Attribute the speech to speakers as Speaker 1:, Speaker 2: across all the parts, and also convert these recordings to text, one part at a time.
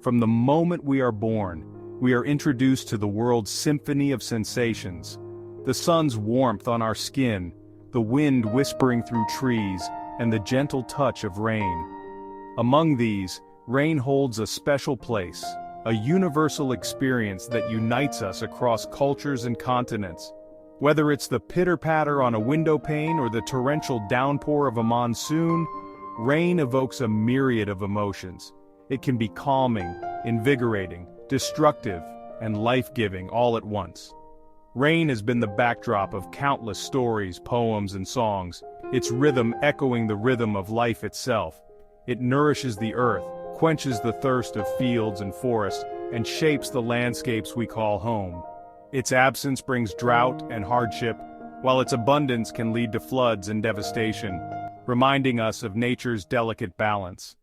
Speaker 1: From the moment we are born, we are introduced to the world's symphony of sensations. The sun's warmth on our skin, the wind whispering through trees, and the gentle touch of rain. Among these, rain holds a special place, a universal experience that unites us across cultures and continents. Whether it's the pitter-patter on a window pane or the torrential downpour of a monsoon, rain evokes a myriad of emotions. It can be calming, invigorating, destructive, and life-giving all at once. Rain has been the backdrop of countless stories, poems, and songs, its rhythm echoing the rhythm of life itself. It nourishes the earth, quenches the thirst of fields and forests, and shapes the landscapes we call home. Its absence brings drought and hardship, while its abundance can lead to floods and devastation, reminding us of nature's delicate balance.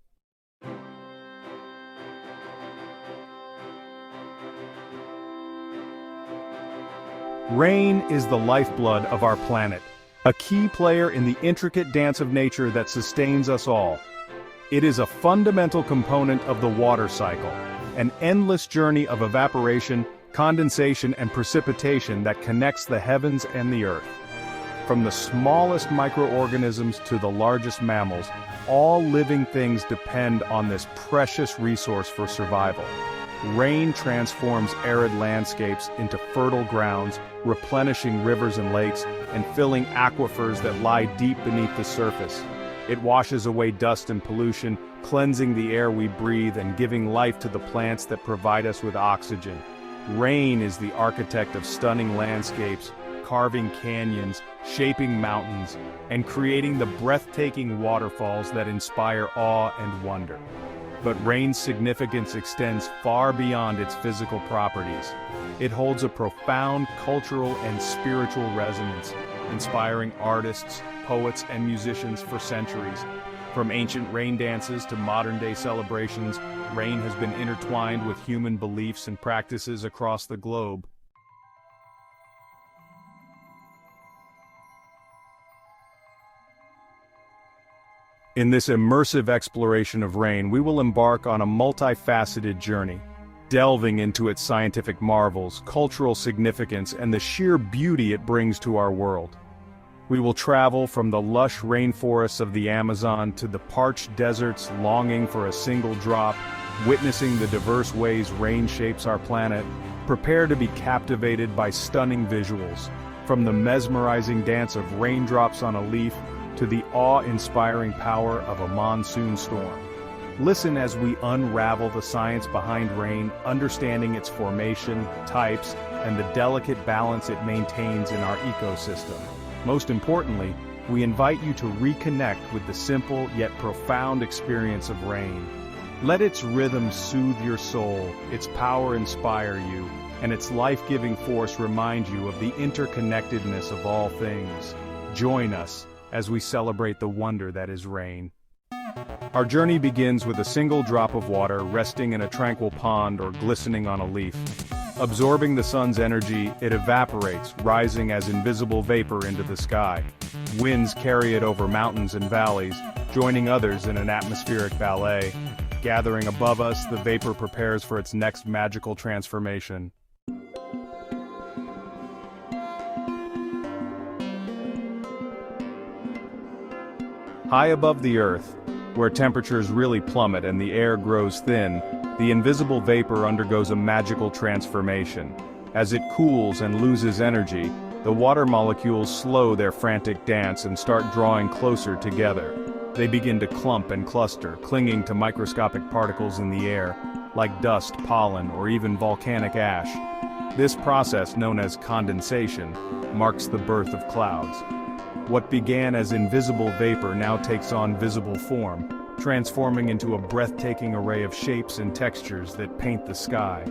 Speaker 1: Rain is the lifeblood of our planet, a key player in the intricate dance of nature that sustains us all. It is a fundamental component of the water cycle, an endless journey of evaporation, condensation, and precipitation that connects the heavens and the earth. From the smallest microorganisms to the largest mammals, all living things depend on this precious resource for survival. Rain transforms arid landscapes into fertile grounds, replenishing rivers and lakes, and filling aquifers that lie deep beneath the surface. It washes away dust and pollution, cleansing the air we breathe and giving life to the plants that provide us with oxygen. Rain is the architect of stunning landscapes, carving canyons, shaping mountains, and creating the breathtaking waterfalls that inspire awe and wonder. But rain's significance extends far beyond its physical properties. It holds a profound cultural and spiritual resonance, inspiring artists, poets, and musicians for centuries. From ancient rain dances to modern-day celebrations, rain has been intertwined with human beliefs and practices across the globe. In this immersive exploration of rain, we will embark on a multifaceted journey, delving into its scientific marvels, cultural significance, and the sheer beauty it brings to our world. We will travel from the lush rainforests of the Amazon to the parched deserts longing for a single drop, witnessing the diverse ways rain shapes our planet. Prepare to be captivated by stunning visuals, from the mesmerizing dance of raindrops on a leaf to the awe-inspiring power of a monsoon storm. Listen as we unravel the science behind rain, understanding its formation, types, and the delicate balance it maintains in our ecosystem. Most importantly, we invite you to reconnect with the simple yet profound experience of rain. Let its rhythm soothe your soul, its power inspire you, and its life-giving force remind you of the interconnectedness of all things. Join us as we celebrate the wonder that is rain. Our journey begins with a single drop of water resting in a tranquil pond or glistening on a leaf. Absorbing the sun's energy, it evaporates, rising as invisible vapor into the sky. Winds carry it over mountains and valleys, joining others in an atmospheric ballet. Gathering above us, the vapor prepares for its next magical transformation. High above the earth, where temperatures really plummet and the air grows thin, the invisible vapor undergoes a magical transformation. As it cools and loses energy, the water molecules slow their frantic dance and start drawing closer together. They begin to clump and cluster, clinging to microscopic particles in the air, like dust, pollen, or even volcanic ash. This process, known as condensation, marks the birth of clouds. What began as invisible vapor now takes on visible form, transforming into a breathtaking array of shapes and textures that paint the sky.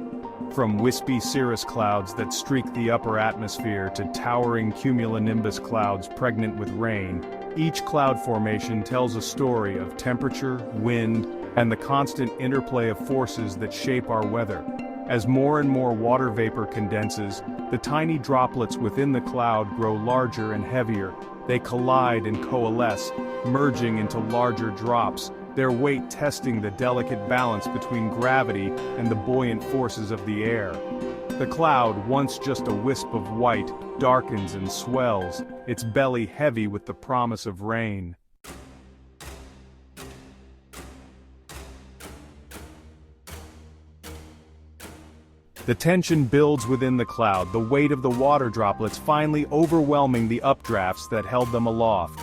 Speaker 1: From wispy cirrus clouds that streak the upper atmosphere to towering cumulonimbus clouds pregnant with rain, each cloud formation tells a story of temperature, wind, and the constant interplay of forces that shape our weather. As more and more water vapor condenses, the tiny droplets within the cloud grow larger and heavier. They collide and coalesce, merging into larger drops, their weight testing the delicate balance between gravity and the buoyant forces of the air. The cloud, once just a wisp of white, darkens and swells, its belly heavy with the promise of rain. The tension builds within the cloud, the weight of the water droplets finally overwhelming the updrafts that held them aloft.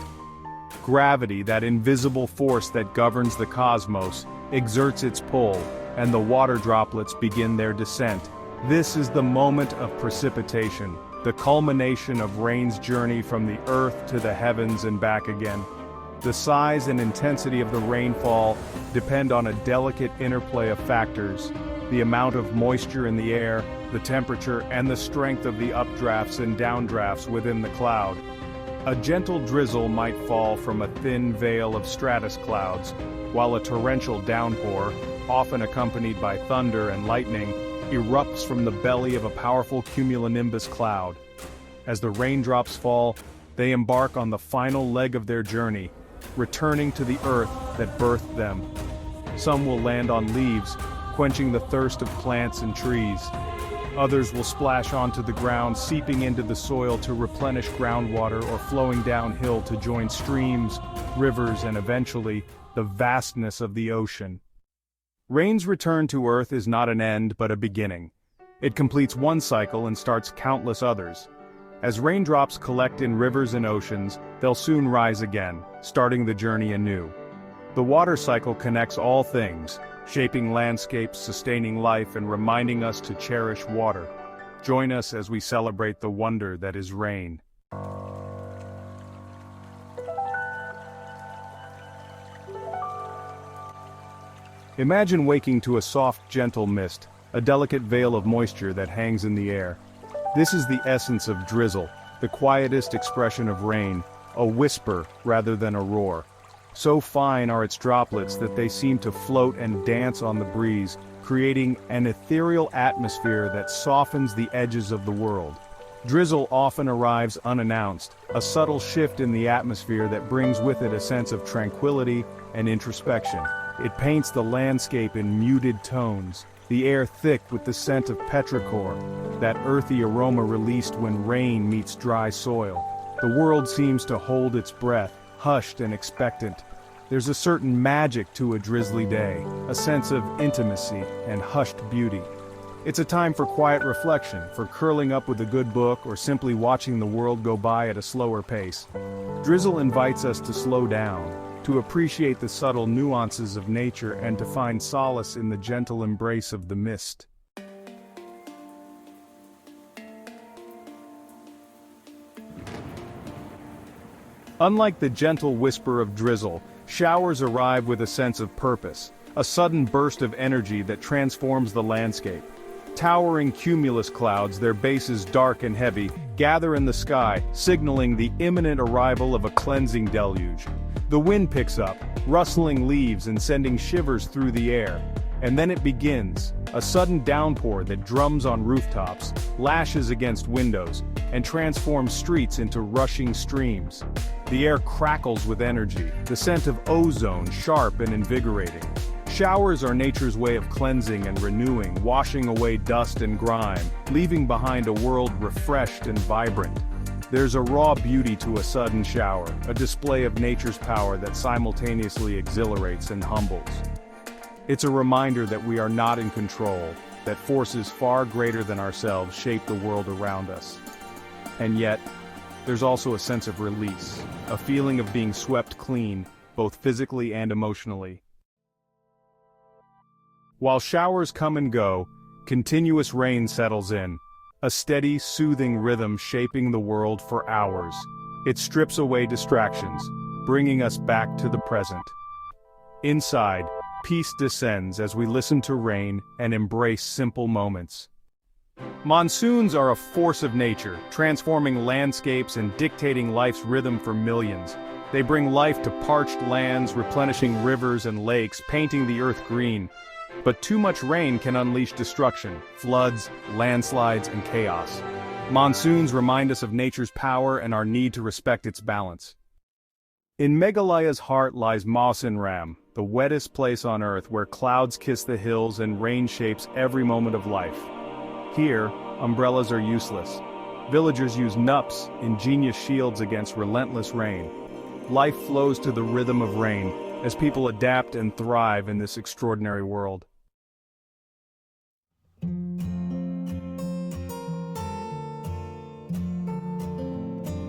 Speaker 1: Gravity, that invisible force that governs the cosmos, exerts its pull, and the water droplets begin their descent. This is the moment of precipitation, the culmination of rain's journey from the earth to the heavens and back again. The size and intensity of the rainfall depend on a delicate interplay of factors: the amount of moisture in the air, the temperature, and the strength of the updrafts and downdrafts within the cloud. A gentle drizzle might fall from a thin veil of stratus clouds, while a torrential downpour, often accompanied by thunder and lightning, erupts from the belly of a powerful cumulonimbus cloud. As the raindrops fall, they embark on the final leg of their journey, returning to the earth that birthed them. Some will land on leaves, quenching the thirst of plants and trees. Others will splash onto the ground, seeping into the soil to replenish groundwater or flowing downhill to join streams, rivers, and eventually, the vastness of the ocean. Rain's return to Earth is not an end but a beginning. It completes one cycle and starts countless others. As raindrops collect in rivers and oceans, they'll soon rise again, starting the journey anew. The water cycle connects all things, shaping landscapes, sustaining life, and reminding us to cherish water. Join us as we celebrate the wonder that is rain. Imagine waking to a soft, gentle mist, a delicate veil of moisture that hangs in the air. This is the essence of drizzle, the quietest expression of rain, a whisper rather than a roar. So fine are its droplets that they seem to float and dance on the breeze, creating an ethereal atmosphere that softens the edges of the world. Drizzle often arrives unannounced, a subtle shift in the atmosphere that brings with it a sense of tranquility and introspection. It paints the landscape in muted tones, the air thick with the scent of petrichor, that earthy aroma released when rain meets dry soil. The world seems to hold its breath, hushed and expectant. There's a certain magic to a drizzly day, a sense of intimacy and hushed beauty. It's a time for quiet reflection, for curling up with a good book or simply watching the world go by at a slower pace. Drizzle invites us to slow down, to appreciate the subtle nuances of nature and to find solace in the gentle embrace of the mist. Unlike the gentle whisper of drizzle, showers arrive with a sense of purpose, a sudden burst of energy that transforms the landscape. Towering cumulus clouds, their bases dark and heavy, gather in the sky, signaling the imminent arrival of a cleansing deluge. The wind picks up, rustling leaves and sending shivers through the air. And then it begins, a sudden downpour that drums on rooftops, lashes against windows, and transforms streets into rushing streams. The air crackles with energy, the scent of ozone sharp and invigorating. Showers are nature's way of cleansing and renewing, washing away dust and grime, leaving behind a world refreshed and vibrant. There's a raw beauty to a sudden shower, a display of nature's power that simultaneously exhilarates and humbles. It's a reminder that we are not in control, that forces far greater than ourselves shape the world around us. And yet, there's also a sense of release, a feeling of being swept clean, both physically and emotionally. While showers come and go, continuous rain settles in, a steady, soothing rhythm shaping the world for hours. It strips away distractions, bringing us back to the present. Inside, peace descends as we listen to rain and embrace simple moments. Monsoons are a force of nature, transforming landscapes and dictating life's rhythm for millions. They bring life to parched lands, replenishing rivers and lakes, painting the earth green. But too much rain can unleash destruction, floods, landslides, and chaos. Monsoons remind us of nature's power and our need to respect its balance. In Meghalaya's heart lies Mawsynram, the wettest place on Earth where clouds kiss the hills and rain shapes every moment of life. Here, umbrellas are useless. Villagers use nups, ingenious shields against relentless rain. Life flows to the rhythm of rain, as people adapt and thrive in this extraordinary world.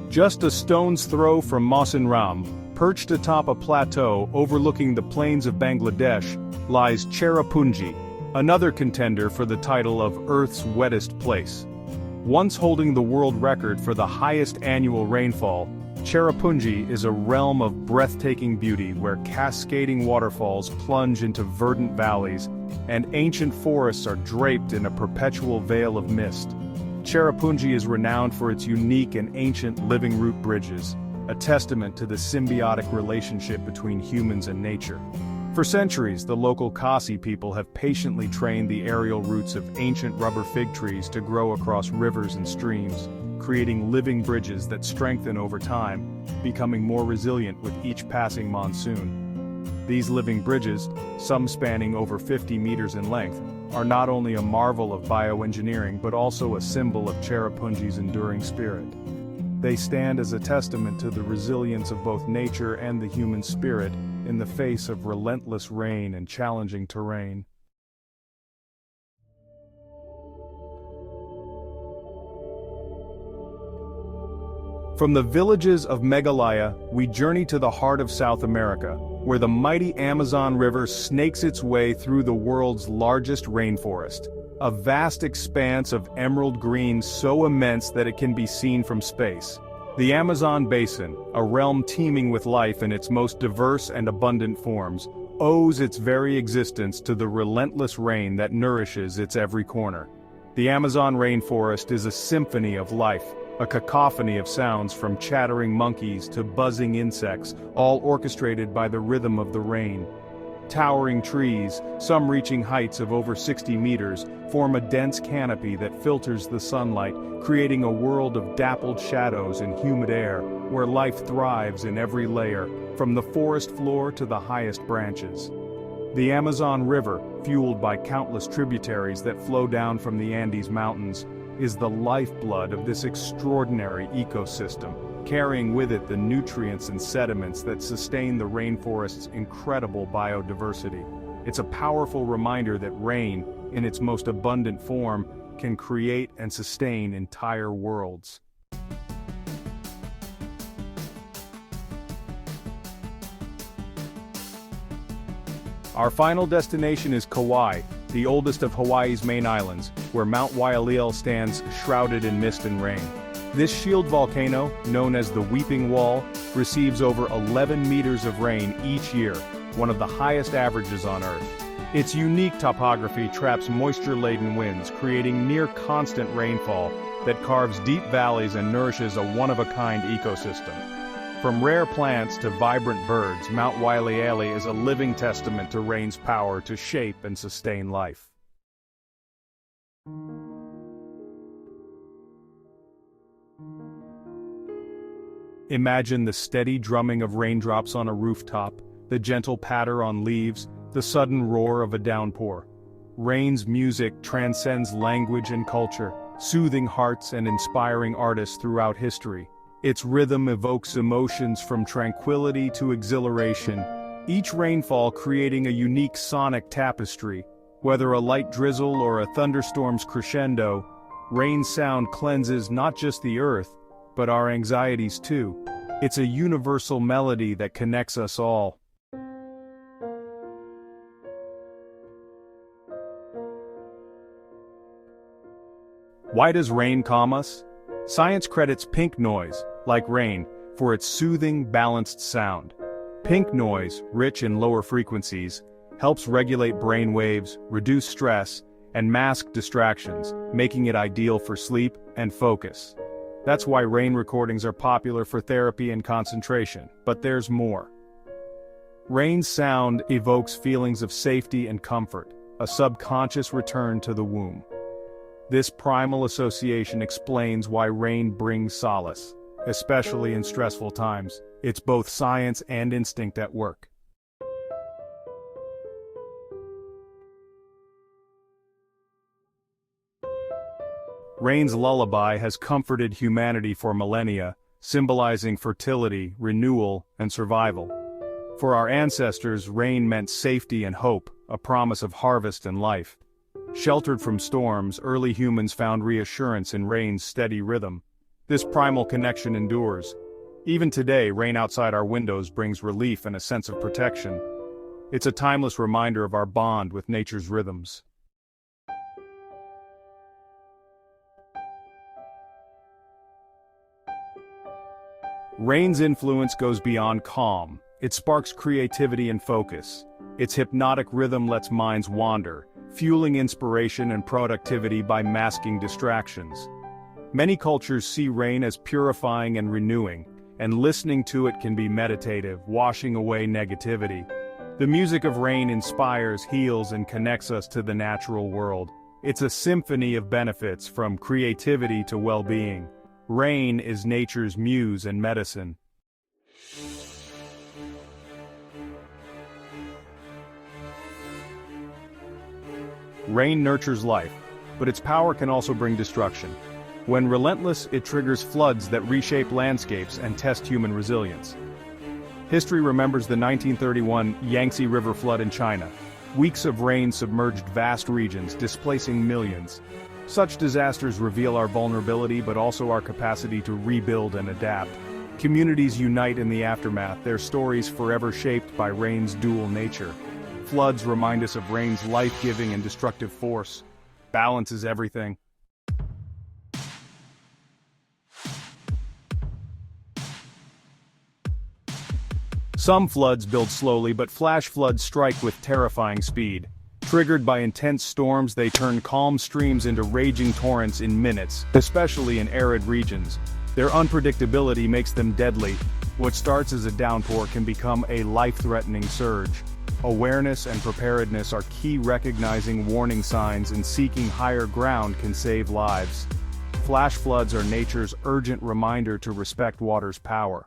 Speaker 1: Just a stone's throw from monsoons, perched atop a plateau overlooking the plains of Bangladesh, lies Cherrapunji, another contender for the title of Earth's wettest place. Once holding the world record for the highest annual rainfall, Cherrapunji is a realm of breathtaking beauty where cascading waterfalls plunge into verdant valleys, and ancient forests are draped in a perpetual veil of mist. Cherrapunji is renowned for its unique and ancient living root bridges, a testament to the symbiotic relationship between humans and nature. For centuries, the local Khasi people have patiently trained the aerial roots of ancient rubber fig trees to grow across rivers and streams, creating living bridges that strengthen over time, becoming more resilient with each passing monsoon. These living bridges, some spanning over 50 meters in length, are not only a marvel of bioengineering but also a symbol of Cherrapunji's enduring spirit. They stand as a testament to the resilience of both nature and the human spirit in the face of relentless rain and challenging terrain. From the villages of Meghalaya, we journey to the heart of South America, where the mighty Amazon River snakes its way through the world's largest rainforest, a vast expanse of emerald green so immense that it can be seen from space. The Amazon Basin, a realm teeming with life in its most diverse and abundant forms, owes its very existence to the relentless rain that nourishes its every corner. The Amazon rainforest is a symphony of life, a cacophony of sounds from chattering monkeys to buzzing insects, all orchestrated by the rhythm of the rain. Towering trees, some reaching heights of over 60 meters, form a dense canopy that filters the sunlight, creating a world of dappled shadows and humid air, where life thrives in every layer, from the forest floor to the highest branches. The Amazon River, fueled by countless tributaries that flow down from the Andes Mountains, is the lifeblood of this extraordinary ecosystem, carrying with it the nutrients and sediments that sustain the rainforest's incredible biodiversity. It's a powerful reminder that rain, in its most abundant form, can create and sustain entire worlds. Our final destination is Kauai, the oldest of Hawaii's main islands, where Mount Waialeale stands shrouded in mist and rain. This shield volcano, known as the Weeping Wall, receives over 11 meters of rain each year, one of the highest averages on Earth. Its unique topography traps moisture-laden winds, creating near-constant rainfall that carves deep valleys and nourishes a one-of-a-kind ecosystem. From rare plants to vibrant birds, Mount Waialeale is a living testament to rain's power to shape and sustain life. Imagine the steady drumming of raindrops on a rooftop, the gentle patter on leaves, the sudden roar of a downpour. Rain's music transcends language and culture, soothing hearts and inspiring artists throughout history. Its rhythm evokes emotions from tranquility to exhilaration, each rainfall creating a unique sonic tapestry. Whether a light drizzle or a thunderstorm's crescendo, rain's sound cleanses not just the earth, but our anxieties too. It's a universal melody that connects us all. Why does rain calm us? Science credits pink noise, like rain, for its soothing, balanced sound. Pink noise, rich in lower frequencies, helps regulate brain waves, reduce stress, and mask distractions, making it ideal for sleep and focus. That's why rain recordings are popular for therapy and concentration, but there's more. Rain's sound evokes feelings of safety and comfort, a subconscious return to the womb. This primal association explains why rain brings solace, especially in stressful times. It's both science and instinct at work. Rain's lullaby has comforted humanity for millennia, symbolizing fertility, renewal, and survival. For our ancestors, rain meant safety and hope, a promise of harvest and life. Sheltered from storms, early humans found reassurance in rain's steady rhythm. This primal connection endures. Even today, rain outside our windows brings relief and a sense of protection. It's a timeless reminder of our bond with nature's rhythms. Rain's influence goes beyond calm. It sparks creativity and focus. Its hypnotic rhythm lets minds wander, fueling inspiration and productivity by masking distractions. Many cultures see rain as purifying and renewing, and listening to it can be meditative, washing away negativity. The music of rain inspires, heals, and connects us to the natural world. It's a symphony of benefits, from creativity to well-being. Rain is nature's muse and medicine. Rain nurtures life, but its power can also bring destruction. When relentless, it triggers floods that reshape landscapes and test human resilience. History remembers the 1931 Yangtze River flood in China. Weeks of rain submerged vast regions, displacing millions. Such disasters reveal our vulnerability but also our capacity to rebuild and adapt. Communities unite in the aftermath, their stories forever shaped by rain's dual nature. Floods remind us of rain's life-giving and destructive force. Balance is everything. Some floods build slowly, but flash floods strike with terrifying speed. Triggered by intense storms, they turn calm streams into raging torrents in minutes, especially in arid regions. Their unpredictability makes them deadly. What starts as a downpour can become a life-threatening surge. Awareness and preparedness are key. Recognizing warning signs and seeking higher ground can save lives. Flash floods are nature's urgent reminder to respect water's power.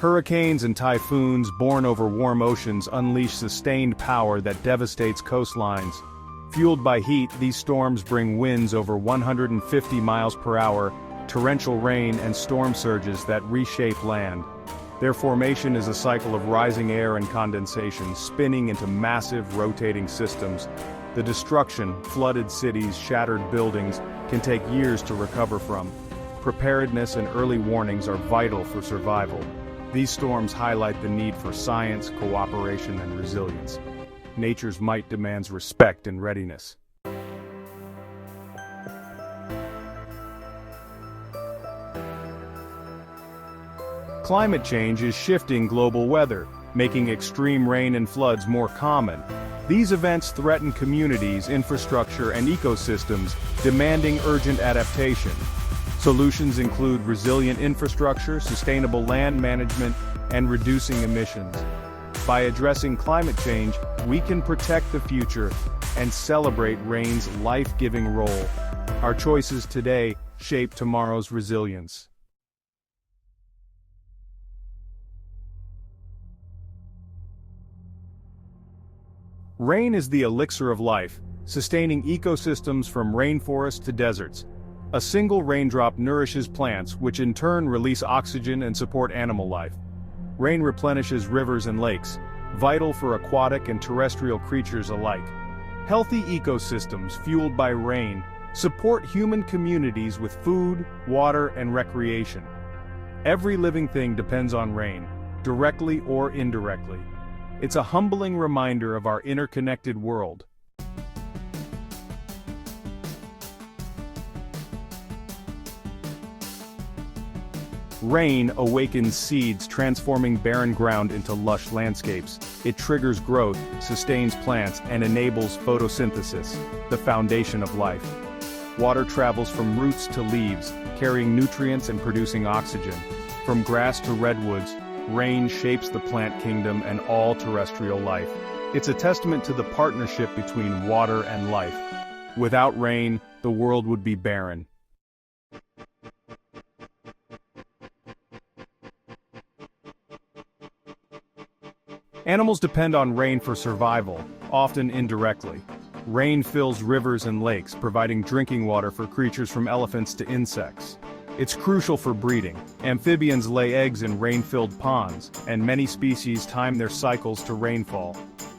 Speaker 1: Hurricanes and typhoons born over warm oceans unleash sustained power that devastates coastlines. Fueled by heat, these storms bring winds over 150 miles per hour, torrential rain, and storm surges that reshape land. Their formation is a cycle of rising air and condensation, spinning into massive, rotating systems. The destruction, flooded cities, shattered buildings, can take years to recover from. Preparedness and early warnings are vital for survival. These storms highlight the need for science, cooperation, and resilience. Nature's might demands respect and readiness. Climate change is shifting global weather, making extreme rain and floods more common. These events threaten communities, infrastructure, and ecosystems, demanding urgent adaptation. Solutions include resilient infrastructure, sustainable land management, and reducing emissions. By addressing climate change, we can protect the future and celebrate rain's life-giving role. Our choices today shape tomorrow's resilience. Rain is the elixir of life, sustaining ecosystems from rainforests to deserts. A single raindrop nourishes plants, which in turn release oxygen and support animal life. Rain replenishes rivers and lakes, vital for aquatic and terrestrial creatures alike. Healthy ecosystems fueled by rain support human communities with food, water, and recreation. Every living thing depends on rain, directly or indirectly. It's a humbling reminder of our interconnected world. Rain awakens seeds, transforming barren ground into lush landscapes. It triggers growth, sustains plants, and enables photosynthesis, the foundation of life. Water travels from roots to leaves, carrying nutrients and producing oxygen. From grass to redwoods, rain shapes the plant kingdom and all terrestrial life. It's a testament to the partnership between water and life. Without rain, the world would be barren. Animals depend on rain for survival, often indirectly. Rain fills rivers and lakes, providing drinking water for creatures from elephants to insects. It's crucial for breeding. Amphibians lay eggs in rain-filled ponds, and many species time their cycles to rainfall.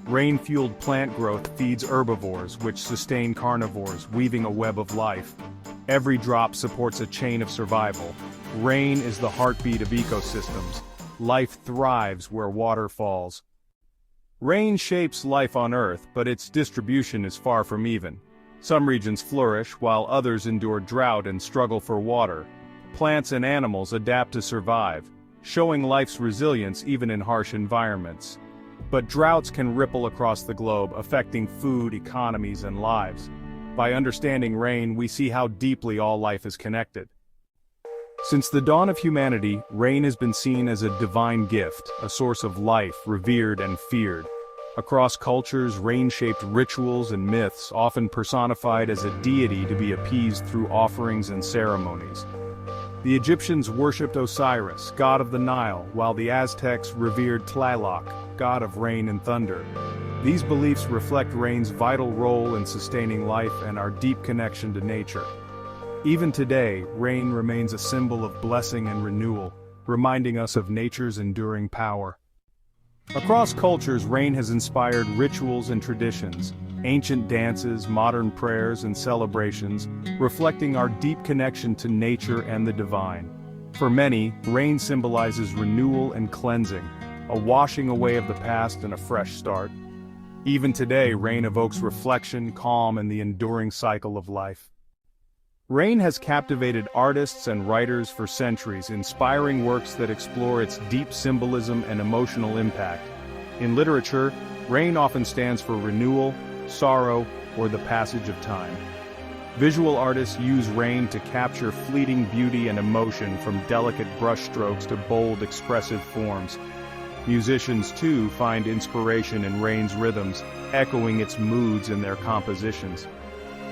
Speaker 1: Rain-fueled plant growth feeds herbivores, which sustain carnivores, weaving a web of life. Every drop supports a chain of survival. Rain is the heartbeat of ecosystems. Life thrives where water falls. Rain shapes life on Earth, but its distribution is far from even. Some regions flourish, while others endure drought and struggle for water. Plants and animals adapt to survive, showing life's resilience even in harsh environments. But droughts can ripple across the globe, affecting food, economies, and lives. By understanding rain, we see how deeply all life is connected. Since the dawn of humanity, rain has been seen as a divine gift, a source of life, revered and feared. Across cultures, rain-shaped rituals and myths, often personified as a deity to be appeased through offerings and ceremonies. The Egyptians worshipped Osiris, god of the Nile, while the Aztecs revered Tlaloc, god of rain and thunder. These beliefs reflect rain's vital role in sustaining life and our deep connection to nature. Even today, rain remains a symbol of blessing and renewal, reminding us of nature's enduring power. Across cultures, rain has inspired rituals and traditions, ancient dances, modern prayers, and celebrations, reflecting our deep connection to nature and the divine. For many, rain symbolizes renewal and cleansing, a washing away of the past and a fresh start. Even today, rain evokes reflection, calm, and the enduring cycle of life. Rain has captivated artists and writers for centuries, inspiring works that explore its deep symbolism and emotional impact. In literature, rain often stands for renewal, sorrow, or the passage of time. Visual artists use rain to capture fleeting beauty and emotion, from delicate brushstrokes to bold, expressive forms. Musicians, too, find inspiration in rain's rhythms, echoing its moods in their compositions.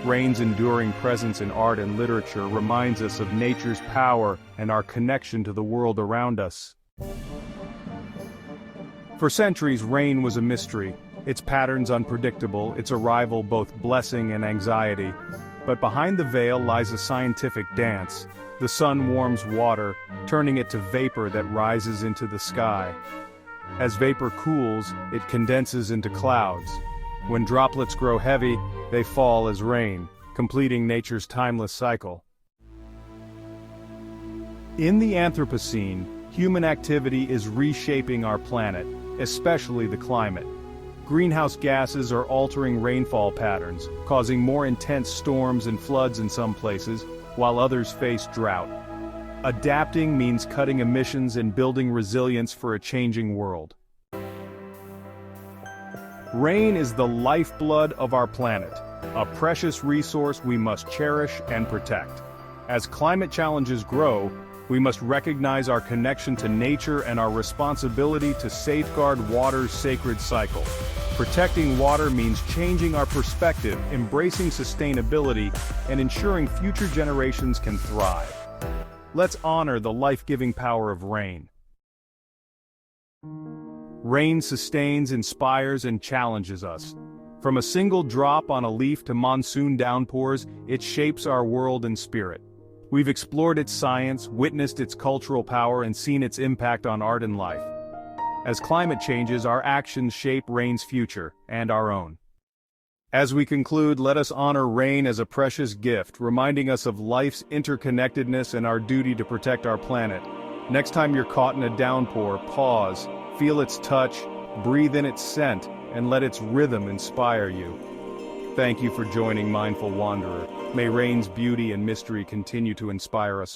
Speaker 1: Rain's enduring presence in art and literature reminds us of nature's power and our connection to the world around us. For centuries, rain was a mystery, its patterns unpredictable, its arrival both blessing and anxiety. But behind the veil lies a scientific dance. The sun warms water, turning it to vapor that rises into the sky. As vapor cools, it condenses into clouds. When droplets grow heavy, they fall as rain, completing nature's timeless cycle. In the Anthropocene, human activity is reshaping our planet, especially the climate. Greenhouse gases are altering rainfall patterns, causing more intense storms and floods in some places, while others face drought. Adapting means cutting emissions and building resilience for a changing world. Rain is the lifeblood of our planet, a precious resource we must cherish and protect. As climate challenges grow, we must recognize our connection to nature and our responsibility to safeguard water's sacred cycle. Protecting water means changing our perspective, embracing sustainability, and ensuring future generations can thrive. Let's honor the life-giving power of rain. Rain sustains, inspires, and challenges us. From a single drop on a leaf to monsoon downpours, it shapes our world and spirit. We've explored its science, witnessed its cultural power, and seen its impact on art and life. As climate changes, our actions shape rain's future, and our own. As we conclude, let us honor rain as a precious gift, reminding us of life's interconnectedness and our duty to protect our planet. Next time you're caught in a downpour, pause, feel its touch, breathe in its scent, and let its rhythm inspire you. Thank you for joining Mindful Wanderer. May rain's beauty and mystery continue to inspire us all.